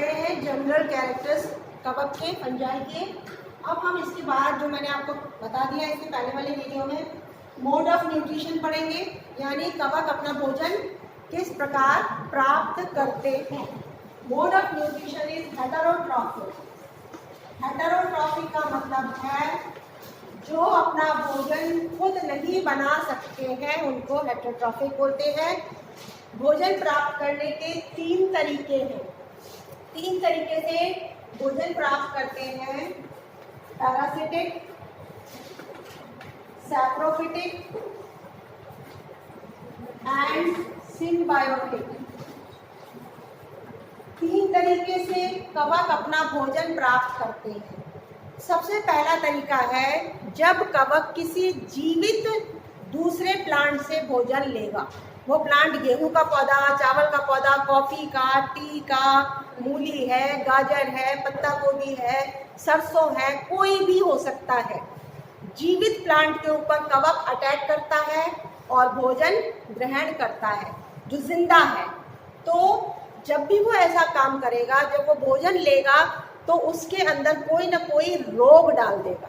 रहे हैं general characters कवक के, फंजाई के। अब हम इसके बाद जो मैंने आपको बता दिया इसके पहले वाले वीडियो में, मोड ऑफ न्यूट्रिशन पढ़ेंगे, यानी कवक अपना भोजन किस प्रकार प्राप्त करते हैं। Mode of nutrition is heterotrophic. Heterotrophic का मतलब है जो अपना भोजन खुद नहीं बना सकते हैं उनको हेटेरोट्रॉफिक बोलते हैं। भोजन प्राप्त करने के 3 तरीके हैं। 3 तरीके से भोजन प्राप्त करते हैं, पैरासिटिक, सैप्रोफिटिक एंड सिम्बायोटिक। 3 तरीके से कवक अपना भोजन प्राप्त करते हैं। सबसे पहला तरीका है जब कवक किसी जीवित दूसरे प्लांट से भोजन लेगा। वो प्लांट गेहूं का पौधा, चावल का पौधा, कॉफी का, टी का, मूली है, गाजर है, पत्ता गोभी है, सरसों है, कोई भी हो सकता है। जीवित प्लांट के ऊपर कवक अटैक करता है और भोजन ग्रहण करता है जो जिंदा है। तो जब भी वो ऐसा काम करेगा, जब वो भोजन लेगा तो उसके अंदर कोई ना कोई रोग डाल देगा।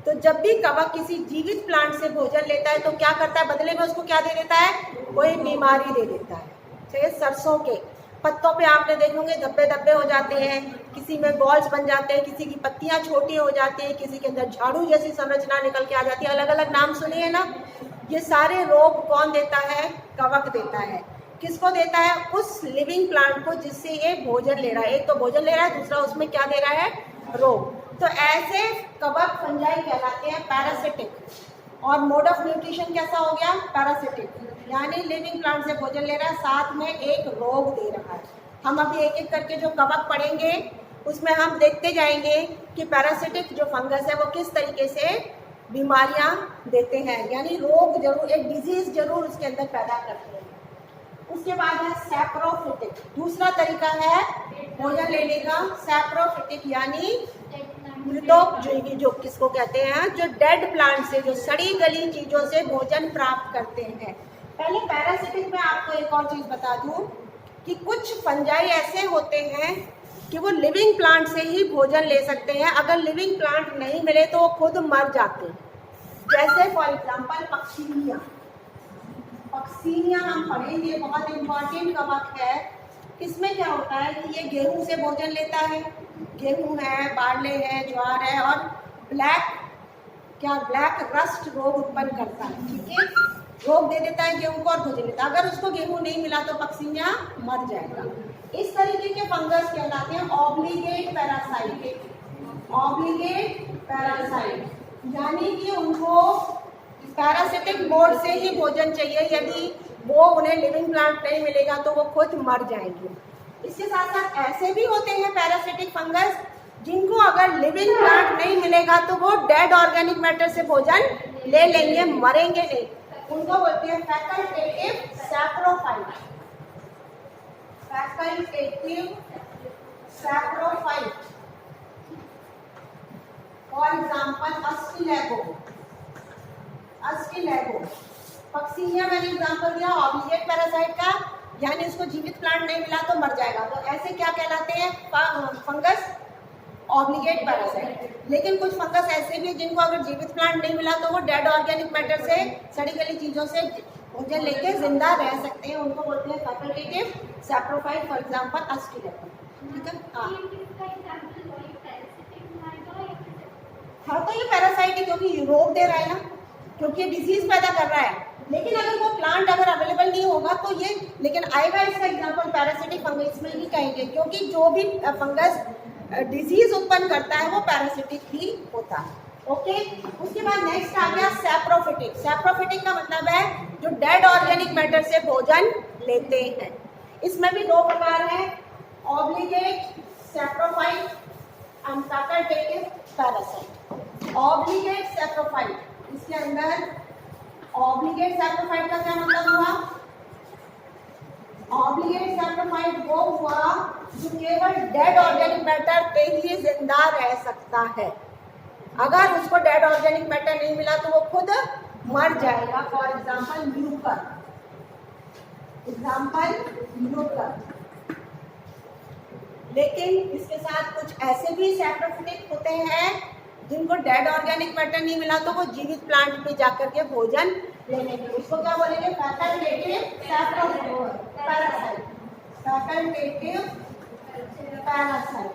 तो जब भी कवक किसी जीवित प्लांट से भोजन लेता है तो क्या करता है, बदले में उसको क्या दे देता है, कोई बीमारी दे देता है। जैसे सरसों के पत्तों पे आपने देखोगे धब्बे धब्बे हो जाते हैं, किसी में बॉल्स बन जाते हैं, किसी की पत्तियां छोटी हो जाती हैं, किसी के अंदर झाड़ू जैसी संरचना निकल के आ जाती है। अलग अलग नाम सुनिए ना। ये सारे रोग कौन देता है, कवक देता है। किसको देता है, उस लिविंग प्लांट को जिससे ये भोजन ले रहा है। एक तो भोजन ले रहा है, दूसरा उसमें क्या दे रहा है, रोग। तो ऐसे कवक फंजाई कहलाते हैं पैरासिटिक। और मोड ऑफ न्यूट्रिशन कैसा हो गया, पैरासिटिक, यानी लिविंग प्लांट से भोजन ले रहा है, साथ में एक रोग दे रहा है। हम अभी एक एक करके जो कवक पढ़ेंगे उसमें हम देखते जाएंगे कि पैरासिटिक जो फंगस है वो किस तरीके से बीमारियां देते हैं, यानी रोग जरूर, एक डिजीज जरूर उसके अंदर पैदा करते हैं। उसके बाद है सैप्रोफिटिक। दूसरा तरीका है भोजन लेने का, सैप्रोफिटिक, यानी मृतोपयोगी, जो किसको कहते हैं, जो डेड प्लांट से, जो सड़ी गली चीजों से भोजन प्राप्त करते हैं। पहले पैरासिटिक में आपको एक और चीज बता दूं कि कुछ फंजाई ऐसे होते हैं कि वो लिविंग प्लांट से ही भोजन ले सकते हैं। अगर लिविंग प्लांट नहीं मिले तो वो खुद मर जाते हैं। जैसे फॉर एग्जाम्पल पक्सीनिया। पक्सीनिया हम पढ़ेंगे, बहुत इंपॉर्टेंट कवक है। इसमें क्या होता है कि ये गेहूं से भोजन लेता है, गेहूं है, बार्ले है, ज्वार है, और ब्लैक रस्ट रोग उत्पन्न करता है। ठीक है, रोग दे देता है गेहूं को और भोजन लेता है। अगर उसको गेहूं नहीं मिला तो पक्सीनिया मर जाएगा। इस तरीके के फंगस कहलाते हैं ऑब्लिगेट पैरासाइट। ऑब्लिगेट पैरासाइट यानी कि उनको पैरासिटिक मोड से ही भोजन चाहिए। यदि वो उन्हें लिविंग प्लांट नहीं मिलेगा तो वो खुद मर जाएंगे। इसके साथ साथ ऐसे भी होते हैं पैरासिटिक फंगस जिनको अगर लिविंग प्लांट नहीं मिलेगा तो वो डेड ऑर्गेनिक मैटर से भोजन ले लेंगे, मरेंगे नहीं। उनको बोलते हैं facultative saprophyte. Facultative saprophyte, for example Ustilago. Ustilago, Puccinia मैंने एग्जाम्पल दिया ऑब्लिगेट पैरासाइट का, यानी उसको जीवित प्लांट नहीं मिला तो मर जाएगा। तो ऐसे क्या कहलाते हैं फंगस, ऑब्लिगेट पैरासाइट। लेकिन कुछ फंगस ऐसे भी जिनको अगर जीवित प्लांट नहीं मिला तो वो डेड ऑर्गेनिक मैटर से, सड़ी गली चीजों से भोजन लेके जिंदा रह सकते हैं। उनको बोलते हैं facultative saprophyte, for example Ustilago. ठीक है, हाँ, तो ये पैरासाइट है क्योंकि रोग दे रहा है ना, क्योंकि ये डिजीज पैदा कर रहा है। लेकिन अगर वो प्लांट अगर अवेलेबल नहीं होगा तो ये, लेकिन आएगा इसका एग्जाम्पल पैरासिटिक फंगस में ही कहेंगे, क्योंकि जो भी फंगस डिजीज उत्पन्न करता है वो पैरासिटिक ही होता है। ओके, उसके बाद नेक्स्ट आ गया सैप्रोफिटिक। सैप्रोफिटिक का मतलब है जो डेड ऑर्गेनिक मैटर से भोजन लेते हैं। इसमें भी 2 प्रकार है, obligate saprophyte and facultative parasite. Obligate saprophyte, इसके अंदर ऑब्लिगेट सैप्रोफाइट का क्या मतलब हुआ, ऑब्लिगेट सैप्रोफाइट वो हुआ जो केवल डेड ऑर्गेनिक मैटर पे ही जिंदा रह सकता है। अगर उसको डेड ऑर्गेनिक मैटर नहीं मिला तो वो खुद मर जाएगा। फॉर एग्जाम्पल म्यूकर, लेकिन इसके साथ कुछ ऐसे भी सैप्रोफिटिक होते हैं जिनको डेड ऑर्गेनिक मैटर नहीं मिला तो वो जीवित प्लांट पे जाकर के भोजन लेने के, उसको क्या बोलेंगे? Facultative parasite. Facultative parasite.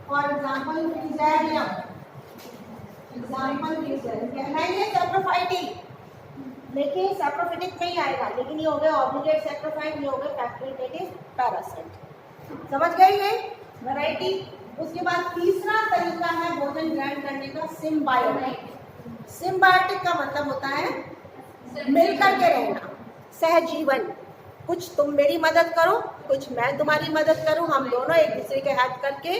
For example Fusarium, कहलाएंगे सैप्रोफाइटिक, लेकिन सैप्रोफिटिक में ही आएगा, लेकिन ये हो गए ऑब्लिगेट सैप्रोफाइट, ये हो गए फैकल्टेटिव पैरासाइट। समझ गए ये वैरायटी? उसके बाद तीसरा तरीका है भोजन ग्रहण करने का, सिम्बायोटिक। सिम्बायोटिक का मतलब होता है मिलकर के रहना, सहजीवन। कुछ तुम मेरी मदद करो, कुछ मैं तुम्हारी मदद करूं, हम दोनों एक दूसरे के हेल्प करके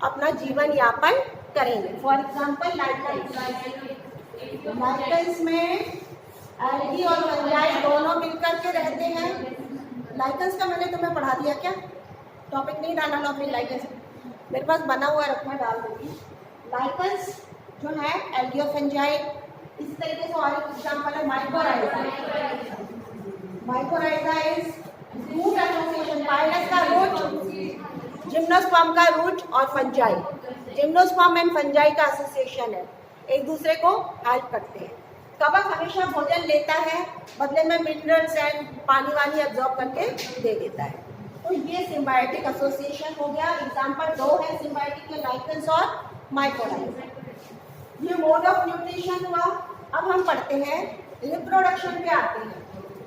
अपना जीवन यापन करेंगे। फॉर एग्जाम्पल लाइकेंस में एल्गी और फंजाई दोनों मिलकर के रहते हैं। लाइकेंस का मैंने तुम्हें पढ़ा दिया क्या? टॉपिक नहीं डाला लो अपनी लाइकेंस, मेरे पास बना हुआ रखना, डाल दूंगी। लाइकेंस जो है एल्गी और फंजाई, इसी तरीके से और एक एग्जाम्पल है mycorrhiza. Mycorrhiza is root association, पाइलस का रूट, जिम्नोस्पर्म का रूट और फंजाई, जिम्नोस्पर्म एंड फंजाई का एसोसिएशन है, एक दूसरे को हेल्प करते हैं। कवक हमेशा भोजन लेता है, बदले में मिनरल्स एंड पानी वानी एब्जॉर्ब करके दे देता है। तो ये सिम्बायोटिक एसोसिएशन हो गया। एग्जाम्पल दो है सिम्बायोटिक के, लाइकेंस और माइकोराइजा। ये मोड ऑफ न्यूट्रिशन हुआ। अब हम पढ़ते हैं रिप्रोडक्शन पे आते हैं,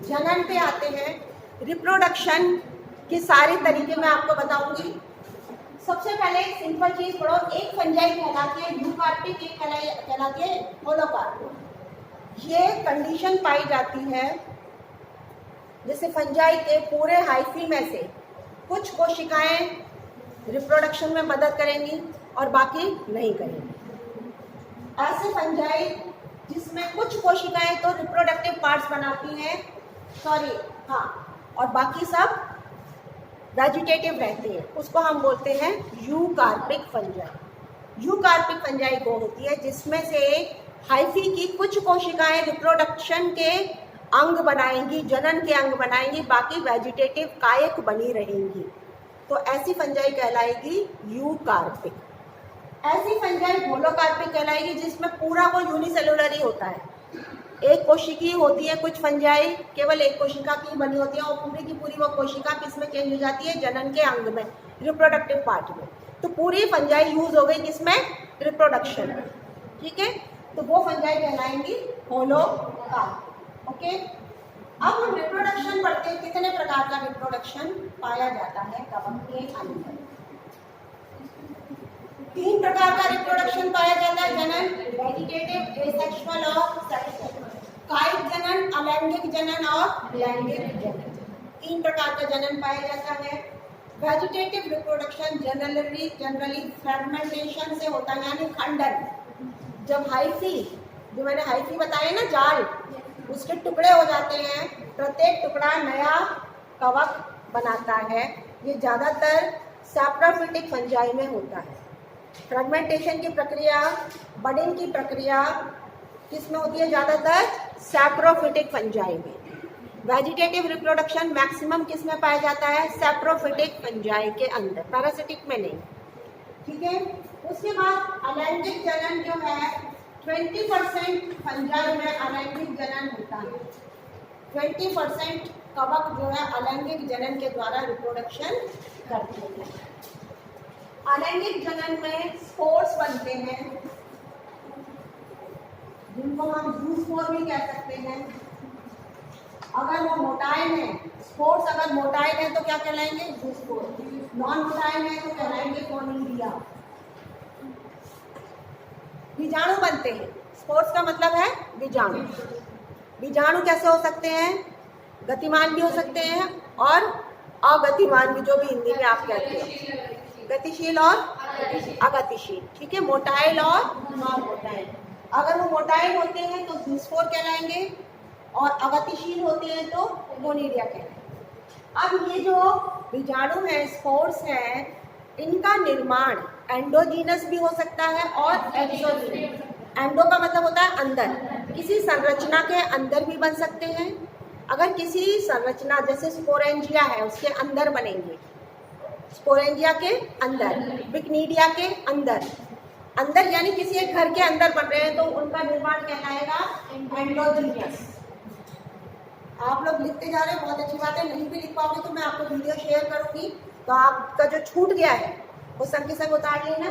जनन पे आते हैं। रिप्रोडक्शन के सारे तरीके मैं आपको बताऊंगी। सबसे पहले एक सिंपल चीज पढ़ो, एक फंजाई कहलाती है यूकार्पिक, एक कहलाती है होलोकार्पिक। ये कंडीशन पाई जाती है जैसे फंजाई के पूरे हाइफी में से कुछ कोशिकाएं रिप्रोडक्शन में मदद करेंगी और बाकी नहीं करेंगी। ऐसे फंजाई जिसमें कुछ कोशिकाएं तो रिप्रोडक्टिव पार्ट्स बनाती हैं, और बाकी सब वेजिटेटिव रहते हैं, उसको हम बोलते हैं यूकार्पिक फंजाई। यूकार्पिक फंजाई वो होती है जिसमें से हाइफी की कुछ कोशिकाएं रिप्रोडक्शन के अंग बनाएंगी, जनन के अंग बनाएंगी, बाकी वेजिटेटिव कायक बनी रहेंगी, तो ऐसी फंजाई कहलाएगी यूकार्पिक। ऐसी फंजाई होलोकार्पिक कहलाएगी जिसमें पूरा वो यूनिसेलुलर ही होता है, एक कोशिकी होती है। कुछ फंजाई केवल एक कोशिका की बनी होती है और पूरी की पूरी वो कोशिका किसमें चेंज हो जाती है? जनन के अंग में, रिप्रोडक्टिव पार्ट में। तो पूरी फंजाई यूज हो गई किसमें? रिप्रोडक्शन में। ठीक है, तो वो फंजाई कहलाएंगी होलोकार्पिक। ओके, अब हम रिप्रोडक्शन पढ़ते हैं, कितने प्रकार का रिप्रोडक्शन पाया जाता है कवक के अंदर। 3 प्रकार का रिप्रोडक्शन पाया जाता है, जनन, वेजिटेटिव, एसेक्सुअल और सेक्सुअल। कायिक जनन, अलैंगिक जनन और लैंगिक जनन, 3 प्रकार का जनन पाया जाता है। वेजिटेटिव रिप्रोडक्शन जनरली फ्रेगमेंटेशन से होता है, यानी खंडन। जब हाइफी, जो मैंने हाइफी बताया ना, जाल, उसके टुकड़े हो जाते हैं, प्रत्येक टुकड़ा नया कवक बनाता है। ये ज़्यादातर सैप्रोफिटिक फंजाई में होता है। फ्रेगमेंटेशन की प्रक्रिया, बडिंग की प्रक्रिया किस में होती है? ज़्यादातर सैप्रोफिटिक फंजाई में। वेजिटेटिव रिप्रोडक्शन मैक्सिमम किस में पाया जाता है? सैप्रोफिटिक फंजाई के अंदर, पैरासिटिक में नहीं। ठीक है, उसके बाद अलैंगिक जनन जो है 20% फंजाई में अलैंगिक जनन होता है। 20% कवक जो है अलैंगिक जनन के द्वारा रिप्रोडक्शन करते हैं। अलैंगिक जनन में स्पोर्स बनते हैं, जिनको हम जूस्पोर भी कह सकते हैं। अगर वो मोटाइल है, स्पोर्स अगर मोटाइल है तो क्या कहलाएंगे? जूस्पोर। नॉन मोटाइल है तो कहलाएंगे कोनिडिया। बीजाणु बनते हैं, स्पोर्स का मतलब है बीजाणु। बीजाणु कैसे हो सकते हैं? गतिमान भी हो सकते हैं और अगतिमान भी, जो भी हिंदी में आप कहते हैं, गतिशील और अगतिशील। ठीक है, मोटाइल और नॉन मोटाइल। अगर वो मोटाइल होते हैं तो जूस्पोर कहलाएंगे और अगतिशील होते हैं तो कोनिडिया कहलाएंगे। अब ये जो बीजाणु है, स्पोर्स हैं, इनका निर्माण एंडोजीनस भी हो सकता है और एक्सोजीनस। एंडो का मतलब होता है अंदर, किसी संरचना के अंदर भी बन सकते हैं। अगर किसी संरचना जैसे स्पोरेंजिया है उसके अंदर बनेंगे, स्पोरेंजिया के अंदर, बिक्नीडिया के अंदर, अंदर यानी किसी एक घर के अंदर बन रहे हैं तो उनका निर्माण कहलाएगा एंडोजीनियस। आप लोग लिखते जा रहे हैं, बहुत अच्छी बात है। नहीं भी लिख पाओगे तो मैं आपको वीडियो शेयर करूंगी, तो आपका जो छूट गया है वो संग के संग उतार लेना।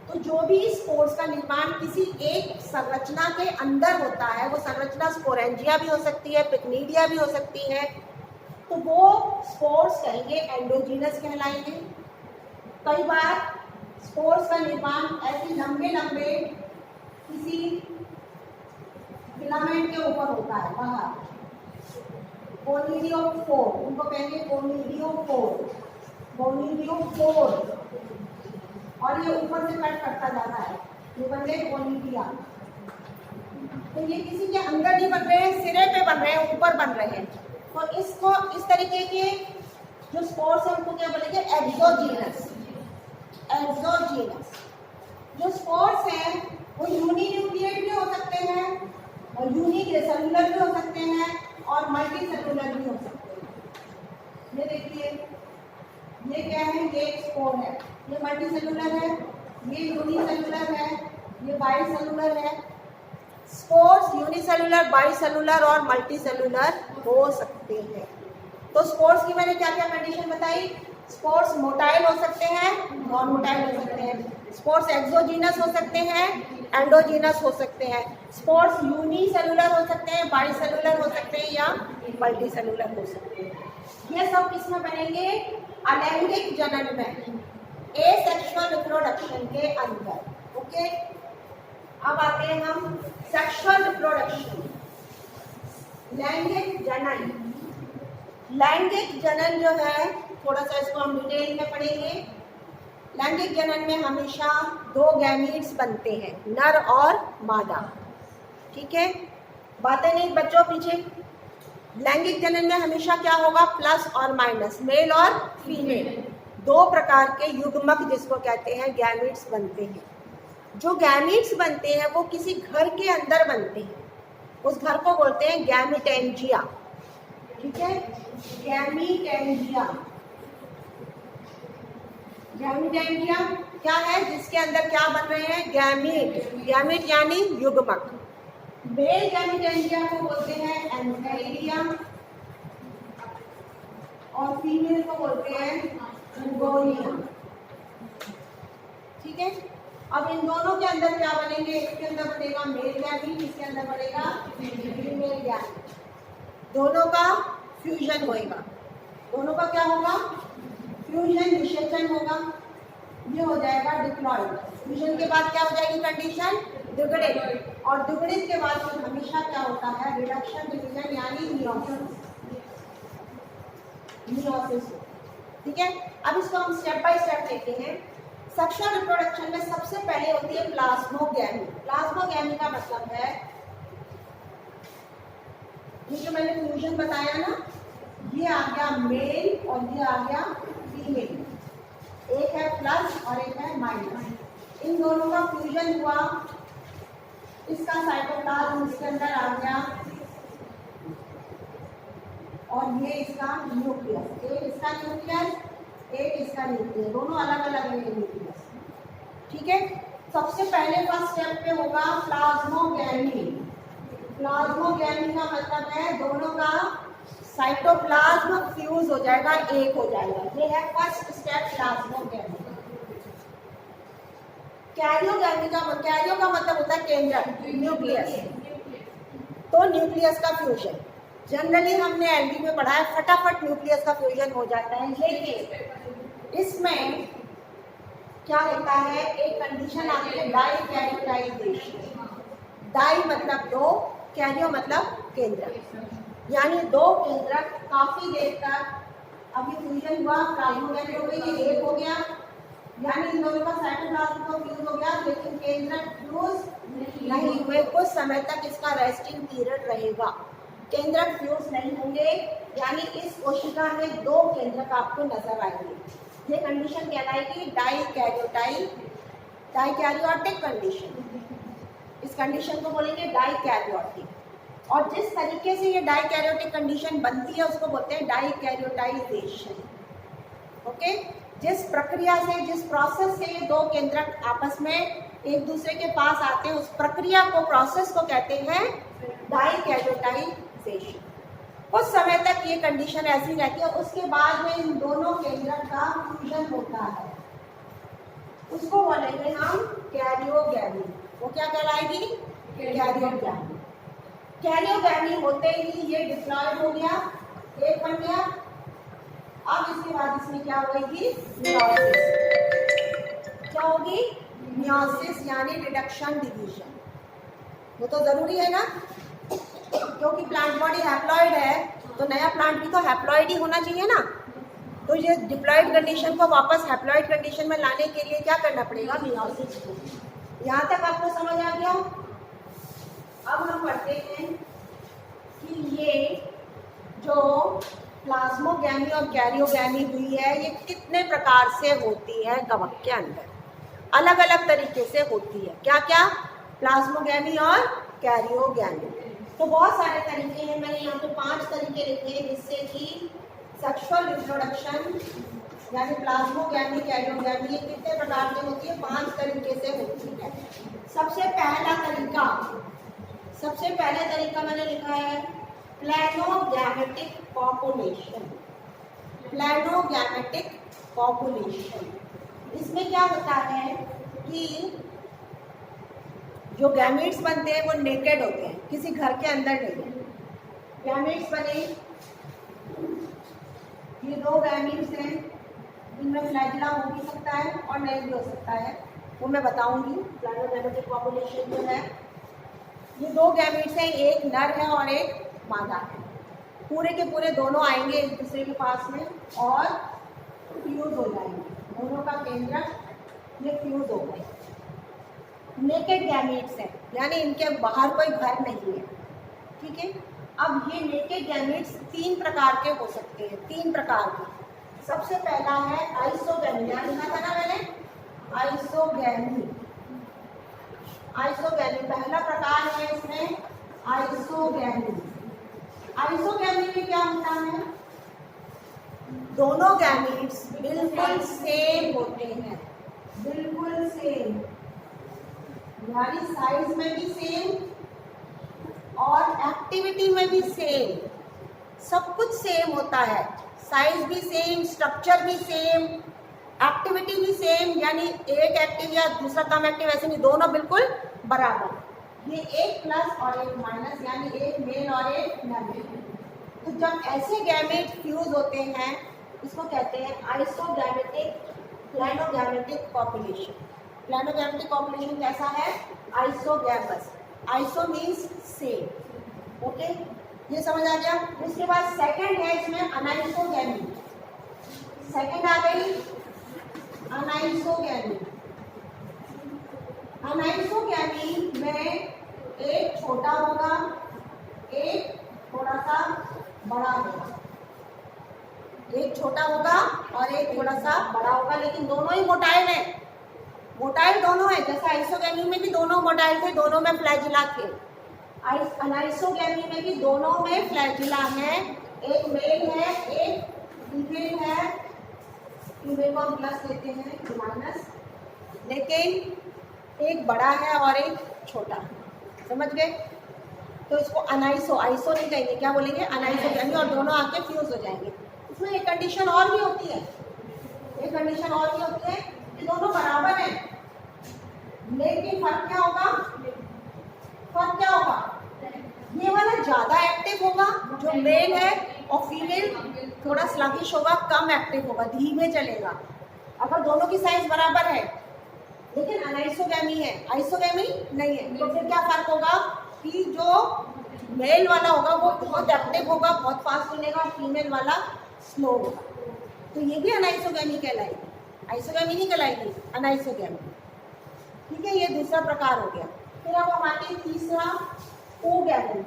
तो जो भी स्पोर्स का निर्माण किसी एक संरचना के अंदर होता है, वो संरचना स्पोरेंजिया भी हो सकती है, पिक्नीडिया भी हो सकती है, तो वो स्पोर्स कहेंगे एंडोजीनस कहलाएंगे। कई बार स्पोर्स का निर्माण ऐसे लंबे लंबे किसी फिलामेंट के ऊपर होता है बाहर, कोनिडियोफोर, उनको कहेंगे कोनिडियोफोर, कोनिडियोफोर, और ये ऊपर से कट करता जाता है, ये बन गए कोनिडिया। तो ये किसी के अंदर नहीं बन रहे हैं, सिरे पे बन रहे हैं, ऊपर बन रहे हैं, तो इसको इस तरीके के जो स्पोर्स है उनको क्या बोलेंगे? एक्सोजीनस। एक्सोजीनस जो स्पोर्स हैं वो यूनिन्यूक्लिएट भी हो सकते हैं और यूनिसेलुलर भी हो सकते हैं और मल्टी सेलुलर भी हो सकते हैं। ये देखिए, ये क्या है? ये एक स्पोर है, ये मल्टी सेलुलर है, ये यूनिसेलुलर है, ये बाइसेलुलर है। स्पोर्स यूनिसेलुलर, बाइसेलुलर और मल्टी सेलुलर हो सकते हैं। तो स्पोर्स की मैंने क्या क्या कंडीशन बताई? स्पोर्स मोटाइल हो सकते हैं, नॉन मोटाइल हो सकते हैं। स्पोर्स एक्सोजीनस हो सकते हैं, एंडोजीनस हो सकते हैं। स्पोर्स यूनिसेलुलर हो सकते हैं, बाइसेलुलर हो सकते हैं या मल्टी सेलुलर हो सकते हैं। ये सब किसमें बनेंगे? अलैंगिक जनन में, एसेक्सुअल रिप्रोडक्शन के अंदर। ओके, अब आते हैं हम सेक्सुअल रिप्रोडक्शन, लैंगिक जनन। लैंगिक जनन जो है, थोड़ा सा इसको हम डिटेल में पढ़ेंगे। लैंगिक जनन में हमेशा दो गैमीट्स बनते हैं, नर और मादा। ठीक है, बातें नहीं बच्चों पीछे। लैंगिक जनन में हमेशा क्या होगा? प्लस और माइनस, मेल और फीमेल, दो प्रकार के युग्मक जिसको कहते हैं गैमीट्स बनते हैं। जो गैमीट्स बनते हैं वो किसी घर के अंदर बनते हैं, उस घर को बोलते हैं गैमीटेंजिया। ठीक है, गैमीटेंजिया। गैमीटेंजिया क्या है? जिसके अंदर क्या बन रहे हैं? गैमीट। गैमीट यानी युग्मक। मेल गैमीटेंजिया को बोलते हैं एंथेरिडिया और फीमेल को बोलते हैं एंगोनिया। ठीक है, अब इन दोनों के अंदर क्या बनेंगे? इसके अंदर बनेगा मेल गैमीट, इसके अंदर बनेगा फीमेल गैमीट। दोनों का फ्यूजन होएगा। दोनों का क्या होगा? फ्यूजन, निषेचन होगा। ये हो जाएगा डिप्लॉइड। फ्यूजन के बाद क्या हो जाएगी कंडीशन? द्विगुणित। और द्विगुणित के बाद फिर हमेशा क्या होता है? रिडक्शन, डिवीजन यानी मियोसिस। मियोसिस। ठीक है, अब इसको हम स्टेप बाय स्टेप देखते हैं। सेक्सुअल रिप्रोडक्शन में सबसे पहले होती है प्लाज्मोगैमी। प्लाज्मोगैमी का मतलब है, ये जो मैंने फ्यूजन बताया ना, ये आ गया मेल और ये आ गया फीमेल। एक है प्लस और एक है माइनस। इन दोनों का फ्यूजन हुआ, इसका साइटोप्लाज्म इसके अंदर आ गया और ये इसका न्यूक्लियस। एक इसका न्यूक्लियस, एक इसका न्यूक्लियस, दोनों अलग अलग है न्यूक्लियस। ठीक है, सबसे पहले फर्स्ट स्टेप पे होगा प्लाज्मोगैमी। प्लाज्मोगैमी का मतलब है दोनों का साइटोप्लाज्म फ्यूज हो जाएगा, एक हो जाएगा। ये है फर्स्ट स्टेप प्लाज्मोगैमी। कैरियोगैमी का, कैरियो का मतलब होता है केंद्रक, न्यूक्लियस। तो न्यूक्लियस का फ्यूजन जनरली हमने एलडी में पढ़ा है, फटाफट न्यूक्लियस का फ्यूजन हो जाता है। लेकिन इसमें क्या होता है? एक कंडीशन आती है डाई कैरियोटाइजेशन। डाई मतलब दो, कैरियो मतलब केंद्रक, यानी दो केंद्रक काफी देर तक अभी फ्यूजन हुआ, प्लाज्मोगैमी हो गई, ये एक हो गया, यानी इन दोनों का साइटोप्लाज्म तो फ्यूज हो गया, लेकिन केंद्रक फ्यूज नहीं हुए। कुछ समय तक इसका रेस्टिंग पीरियड रहेगा, केंद्रक फ्यूज नहीं होंगे, यानी इस कोशिका में दो केंद्रक आपको नजर आएंगे। ये कंडीशन कहलाएगी डाइकैरियोटिक कंडीशन। इस कंडीशन को बोलेंगे डाइकैरियोटिक। और जिस तरीके से ये डाइकैरियोटिक कंडीशन बनती है उसको बोलते हैं डाइकैरियोटाइजेशन। ओके, जिस प्रक्रिया से, जिस प्रोसेस से ये दो केंद्रक आपस में एक दूसरे के पास आते हैं, उस प्रक्रिया को, प्रोसेस को कहते हैं डाइकैरियोटाइजेशन। कुछ समय तक ये कंडीशन ऐसी रहती है, उसके बाद में इन दोनों केंद्रक का फ्यूजन होता है, उसको बोलेंगे हम कैरियोगैमी। वो क्या कहलाएगी? कैरियोगैमी। कैरियोगैमी होते ही ये डिप्लॉयड हो गया, एक बन गया। अब इसके बाद इसमें क्या होगी? मियोसिस। क्या होगी? मियोसिस, यानी रिडक्शन डिवीजन। वो तो जरूरी है ना, क्योंकि प्लांट बॉडी हैप्लॉइड है, तो नया प्लांट भी तो हैप्लॉइड ही होना चाहिए ना। तो ये डिप्लॉइड कंडीशन को वापस हैप्लॉइड कंडीशन में लाने के लिए क्या करना पड़ेगा? मियोसिस को। यहाँ तक आपको समझ आ गया? अब हम पढ़ते हैं कि ये जो प्लाज्मोगैमी और कैरियोगैमी हुई है, ये कितने प्रकार से होती है कवक के अंदर, अलग अलग तरीके से होती है। क्या क्या? प्लाज्मोगैमी और कैरियोगैमी। तो बहुत सारे तरीके हैं, मैंने यहाँ पे 5 तरीके लिखे हैं, जिससे कि सेक्सुअल रिप्रोडक्शन यानी प्लाज्मोगैमी, कैरियोगैमी ये कितने प्रकार की होती है? 5 तरीके से होती है। सबसे पहला तरीका मैंने लिखा है प्लैनोगैमेटिक पॉपुलेशन। प्लैनोगैमेटिक पॉपुलेशन, इसमें क्या होता है कि जो गैमेट्स बनते हैं वो नेकेड होते हैं, किसी घर के अंदर नहीं है। गैमेट्स बने, ये 2 गैमेट्स हैं, इनमें फ्लैजिला हो भी सकता है और नहीं भी हो सकता है, वो मैं बताऊंगी। प्लैनोगैमेटिक पॉपुलेशन जो है, ये 2 गैमेट्स हैं, एक नर है और एक मादा है। पूरे के पूरे दोनों आएंगे एक दूसरे के पास में और फ्यूज हो जाएंगे, दोनों का केंद्रक ये फ्यूज हो गए। नेकेड गैमेट्स है, यानी इनके बाहर कोई घर नहीं है, ठीक है। अब ये नेकेड गैमेट्स 3 प्रकार के हो सकते हैं, 3 प्रकार के। सबसे पहला है आइसोगैमी, यहाँ लिखा था ना मैंने, आइसोगैमी। आइसोगैमी पहला प्रकार है इसमें, आइसोगैमी। आइसोगैमी में क्या होता है? दोनों गैमेट्स बिल्कुल सेम होते हैं, बिल्कुल सेम, यानी साइज में भी सेम और एक्टिविटी में भी सेम, सब कुछ सेम होता है। साइज भी सेम, स्ट्रक्चर भी सेम, एक्टिविटी भी सेम, यानी एक एक्टिव या दूसरा कम एक्टिव ऐसे नहीं, दोनों बिल्कुल बराबर। ये एक प्लस और एक माइनस, यानी एक मेल और एक फीमेल। तो जब ऐसे गैमेट फ्यूज होते हैं, इसको कहते हैं आइसोगैमेटिक प्लैनोगैमेटिक पॉपुलेशन। प्लैनोगैमेटिक पॉपुलेशन कैसा है? Isogamous. Iso means same, okay, ये समझ आ गया। उसके बाद सेकंड है इसमें अनाइसोगैमी। सेकंड आ गई अनाइसोगैमी। अनाइसोगैमी में एक छोटा होगा, एक थोड़ा सा बड़ा होगा, एक छोटा होगा और एक थोड़ा सा बड़ा होगा, लेकिन दोनों ही मोटाइल है, मोटाइल दोनों है। जैसे आइसोगैमी में भी दोनों मोटाइल थे, दोनों में फ्लैजिला थे, अनाइसोगैमी में भी दोनों में फ्लैजिला है, एक मेल है एक फीमेल है। फीमेल को हम प्लस देते हैं माइनस, लेकिन एक बड़ा है और एक छोटा, समझ गए। तो इसको अनाइसो, आइसो नहीं कहेंगे, क्या बोलेंगे? अनाइसोगैमी, और दोनों आके फ्यूज हो जाएंगे। इसमें एक कंडीशन और भी होती है, एक कंडीशन और भी होती है कि दोनों बराबर हैं, लेकिन फर्क क्या होगा? फर्क क्या होगा? ये वाला ज्यादा एक्टिव होगा जो मेल है, और फीमेल थोड़ा स्लगिश होगा, कम एक्टिव होगा, धीमे चलेगा। अगर दोनों की साइज बराबर है लेकिन अनाइसोगैमी है, आइसोगैमी नहीं है, तो फिर क्या फर्क होगा कि जो मेल वाला होगा वो बहुत एक्टिव होगा, बहुत फास्ट चलेगा, और फीमेल वाला स्लो होगा। तो ये भी अनाइसोगैमी कहलाएगी, आइसोगैमी नहीं कहलाएगी, अनाइसोगैमी, ठीक है। ये दूसरा प्रकार हो गया। फिर अब हम आते हैं तीसरा, ओगैमी।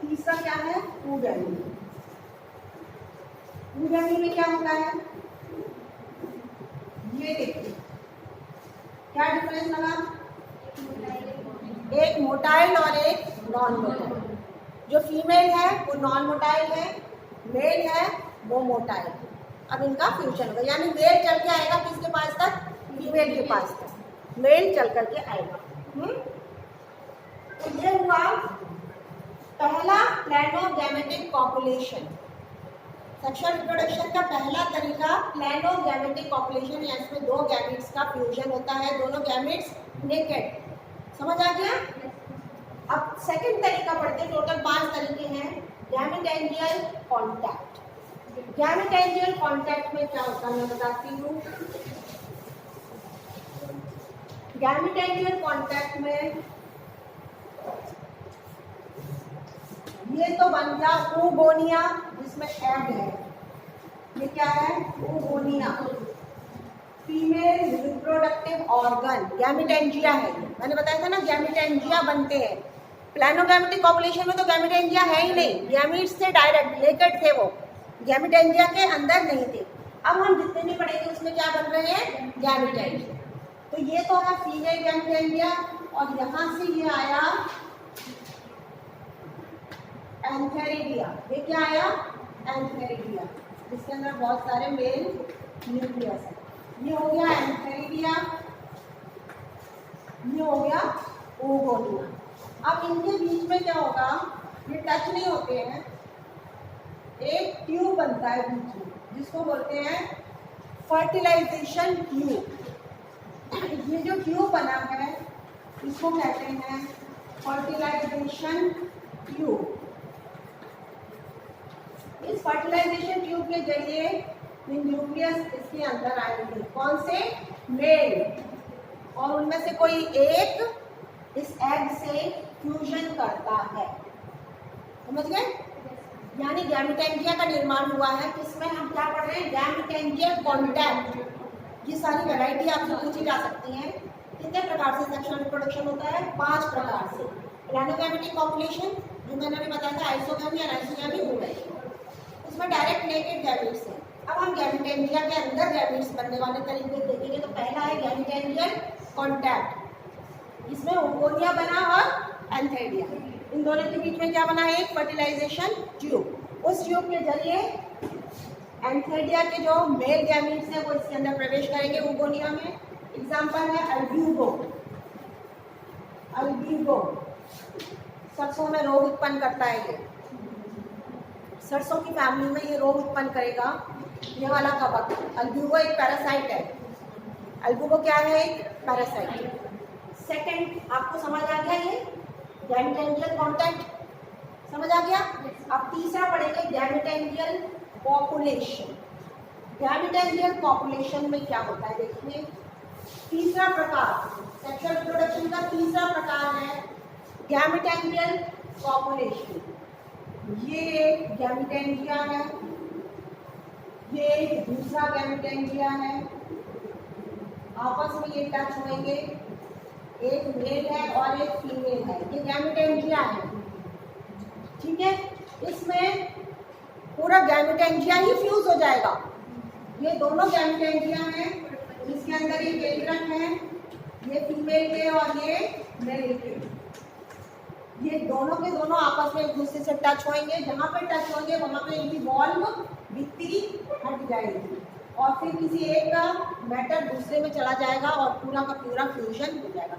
तीसरा क्या है? ओगैमी। ओगैमी में क्या होता है? ये देखिए क्या डिफरेंस लगा, एक मोटाइल और एक नॉन मोटाइल। जो फीमेल है वो नॉन मोटाइल है, मेल है वो मोटाइल। अब इनका फ्यूजन होगा, यानी मेल चल के आएगा किसके पास तक, फीमेल के पास तक मेल चल करके आएगा। तो ये हुआ पहला प्लैनोगैमेटिक कॉपुलेशन। सेक्सुअल रिप्रोडक्शन का पहला तरीका प्लैनोगैमेटिक कॉपुलेशन, या इसमें दो गैमेट्स का फ्यूजन होता है, दोनों गैमेट्स नेकेड। समझ आ गया? अब सेकंड तरीका पढ़ते हैं। टोटल 5 तरीके हैं। गैमेटेंजियल कॉन्टैक्ट। गैमेटेंजियल कॉन्टैक्ट में क्या होता है मैं बताती हूँ। गैमेटेंजियल कॉन्टैक्ट में ये तो बन गया oogonia, जिसमें एग है। ये क्या है? oogonia, female reproductive organ. Gametangia है, मैंने बताया था ना गैमेटेंजिया बनते हैं। प्लैनोगैमेटिक कॉपुलेशन में तो गैमेटेंजिया है ही नहीं, गैमीट्स से डायरेक्ट लेकेड थे वो, गैमेटेंजिया के अंदर नहीं थे। अब हम जितने भी पढ़ेंगे उसमें क्या बन रहे हैं? गैमेटेंजिया। तो ये तो है फीमेल गैमेटेंजिया, और यहाँ से ये आया एंथेरिडिया। ये क्या आया? एंथेरिडिया, जिसके अंदर बहुत सारे मेल न्यूक्लियस है। ये हो गया एंथेरिडिया, ये हो गया oogonia। अब इनके बीच में क्या होगा? ये टच नहीं होते हैं, एक ट्यूब बनता है बीच में, जिसको बोलते हैं फर्टिलाइजेशन ट्यूब। ये जो ट्यूब बना है इसको कहते हैं फर्टिलाइजेशन ट्यूब। इस फर्टिलाइजेशन ट्यूब के जरिए न्यूक्लियस इसके अंदर आएंगे। कौन से? मेल। और उनमें से कोई एक इस एग से फ्यूजन करता है। समझ गए? यानी गैमेटेंजिया का निर्माण हुआ है। किसमें हम क्या पढ़ रहे हैं? गैमेटेंजियल कॉन्टैक्ट। ये सारी वैरायटी आपसे पूछी जा सकती हैं। कितने प्रकार से सेक्सुअल रिप्रोडक्शन होता है? 5 प्रकार से। प्लैनोगैमेटिक कॉपुलेशन, जो मैंने अभी बताया था, आइसोगैमी या लाइसोगैमी हो गई, उसमें डायरेक्ट नेकेड गैमेट्स है। अब हम गैमेटेंजिया के अंदर गैमेट्स बनने वाले तरीके देखेंगे। तो पहला है गैमेटेंजियल कॉन्टैक्ट। इसमें oogonia बना और एंथेरिडिया, इन दोनों के बीच में क्या बना है? एक फर्टिलाइजेशन ट्यूब। उस ट्यूब के जरिए एंथेरिडिया के जो मेल गैमेट्स हैं वो इसके अंदर प्रवेश करेंगे oogonia में। एग्जांपल है अल्ब्यूगो। अल्ब्यूगो सरसों में रोग उत्पन्न करता है। ये सरसों की फैमिली में ये रोग उत्पन्न करेगा, ये वाला कवक। अल्ब्यूगो एक पैरासाइट है। अल्ब्यूगो क्या है? एक पैरासाइट। सेकंड आपको समझ आ गया ये गैमेटेंजियल कॉन्टैक्ट, समझ आ गया? अब तीसरा पढ़ेंगे गैमेटेंजियल पॉपुलेशन। गैमेटेंजियल पॉपुलेशन में क्या होता है देखिए। तीसरा प्रकार सेक्सुअल रिप्रोडक्शन का तीसरा प्रकार है गैमेटेंजियल पॉपुलेशन। ये एक गैमेटेंजिया है, ये एक दूसरा गैमेटेंजिया है, आपस में ये टच होंगे। एक मेल है और एक फीमेल है, ये गैमेटेंजिया है। ठीक है? इसमें पूरा गैमेटेंजिया ही फ्यूज हो जाएगा। ये दोनों गैमेटेंजिया हैं, इसके अंदर ये केंद्रक है, ये फीमेल के और ये मेल के। ये दोनों के दोनों आपस में एक दूसरे से टच होंगे। जहाँ पे टच होंगे वहाँ पे इनकी वॉल्व भित्ति हट जाएगी और फिर किसी एक का मैटर दूसरे में चला जाएगा और पूरा का पूरा फ्यूजन हो जाएगा।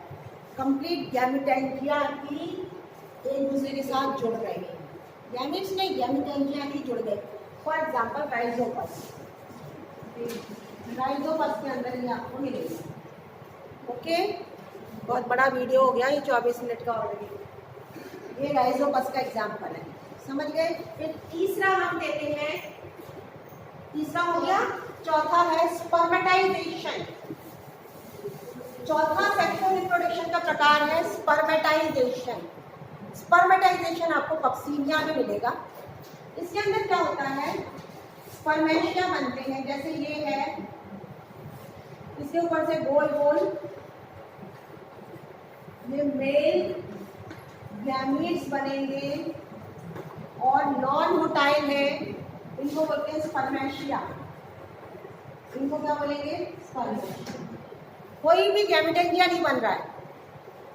कंप्लीट गैमेटेंजिया की एक दूसरे के साथ जुड़ गए। गैमेट्स नहीं, गैमेटेंजिया ही जुड़ गए। For example Rhizopus. राइजोपस के अंदर ये आपको मिलेगी। ओके, बहुत बड़ा वीडियो हो गया ये, 24 मिनट का ऑलरेडी। ये राइजोपस का एग्जाम्पल है, समझ गए? फिर तीसरा हम देते हैं, तीसरा हो गया। चौथा है स्पर्मेटाइजेशन। चौथा सेक्सुअल रिप्रोडक्शन का प्रकार है स्पर्मेटाइजेशन। स्पर्मेटाइजेशन आपको कप्सीनिया में मिलेगा। इसके अंदर क्या होता है? स्पर्मेशिया बनते हैं, जैसे ये है, इसके ऊपर से गोल गोल ये मेल गैमीट्स बनेंगे और नॉन मोटाइल है, इनको बोलते हैं स्पर्मेशिया। इनको क्या बोलेंगे? स्पर्मेशिया। कोई भी गैमेटेंजिया नहीं बन रहा है।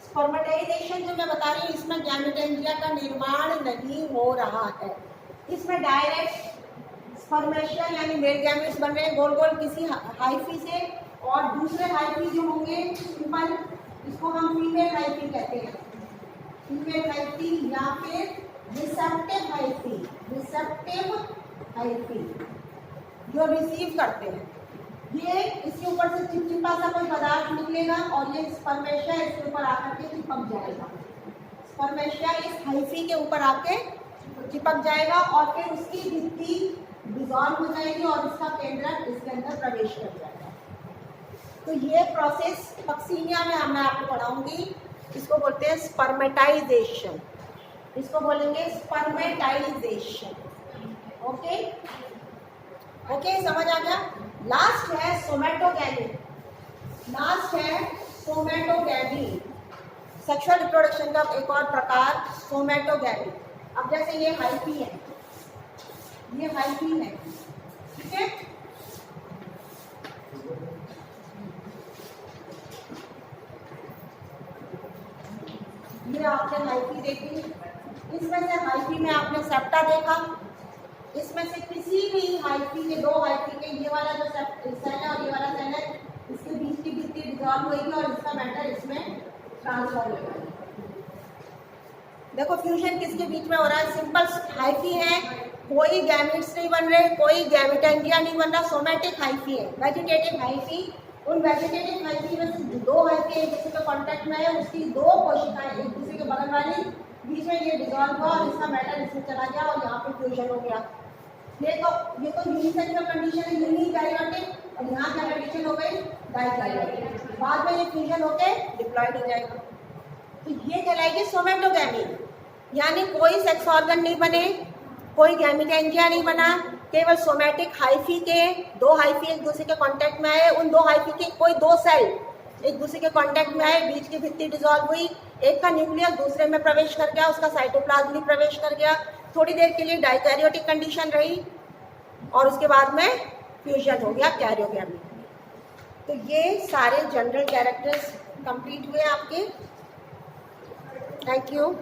स्पर्मेटाइजेशन जो मैं बता रही हूँ, इसमें गैमेटेंजिया का निर्माण नहीं हो रहा है। इसमें डायरेक्ट स्पर्मेशिया यानी मेल गैमेट्स बन रहे हैं गोल गोल किसी हाइफी से, और दूसरे हाइफी जो होंगे सिंपल, इसको हम फीमेल हाइफी कहते हैं, फीमेल हाइफी या फिर रिसेप्टिव हाइफी, रिसेप्टिव हाइफी जो रिसीव करते हैं। ये इसके ऊपर से चिपचिपा सा कोई पदार्थ निकलेगा और ये स्पर्मेशिया इसके ऊपर आकर के चिपक जाएगा। स्पर्मेशिया इस हाइफी के ऊपर आके चिपक जाएगा और फिर उसकी भित्ति डिसॉल्व हो जाएगी और इसका केंद्रक इसके अंदर प्रवेश कर जाएगा। तो ये प्रोसेस पक्सीनिया में मैं आपको पढ़ाऊंगी, इसको बोलते हैं स्पर्मेटाइजेशन, इसको बोलेंगे स्पर्मेटाइजेशन। ओके ओके, समझ आ गया। लास्ट है सोमैटोगैमी, लास्ट है सोमैटोगैमी, सेक्सुअल रिप्रोडक्शन का एक और प्रकार सोमैटोगैमी। अब जैसे ये हाइफी है, ये हाइफी है, ठीक है, ये आपने हाइफी देखी, इसमें से हाइफी में आपने सेप्टा देखा, इसमें से किसी भी हाइफी के, दो हाइफी के, ये वाला जो सेल है और ये वाला सेल है, इसके बीच की भित्ति डिसॉल्व होगी और इसका मैटर इसमें ट्रांसफर होगा। देखो फ्यूजन किसके बीच में हो रहा है, सिंपल हाइफी है, कोई गैमेट्स नहीं बन रहे, कोई गैमेटेंगिया नहीं बन रहा, सोमैटिक हाइफी है, वेजिटेटिव हाइफी। उन वेजिटेटिव हाइफी में से दो हाइफी एक दूसरे के कांटेक्ट में है, उसकी दो कोशिकाएं एक दूसरे के बगल वाली, बीच में ये डिसॉल्व हुआ और इसका मैटर इसमें चला गया और यहाँ पे फ्यूजन हो गया। ये तो यूनिसेक्सुअल कंडीशन है, यूनिकैरियोटिक, और यहाँ क्या कंडीशन हो गई, डाइकैरियोटिक। बाद में ये फ्यूजन होके डिप्लॉयड हो जाएगा। तो ये कहलाएगी सोमैटोगैमी, यानी कोई सेक्स ऑर्गन नहीं बने, कोई गैमेटेंजिया नहीं बना, केवल सोमैटिक हाइफी के दो हाइफी एक दूसरे के कांटेक्ट में आए, उन दो हाइफी के कोई दो सेल एक दूसरे के कांटेक्ट में आए, बीच की भित्ति डिसॉल्व हुई, एक का न्यूक्लियस दूसरे में प्रवेश कर गया, उसका साइटोप्लाज्म भी प्रवेश कर गया, थोड़ी देर के लिए डाइकैरियोटिक कंडीशन रही और उसके बाद में फ्यूजन हो गया कैरियोगैमी। तो ये सारे जनरल कैरेक्टर्स कंप्लीट हुए आपके। Thank you.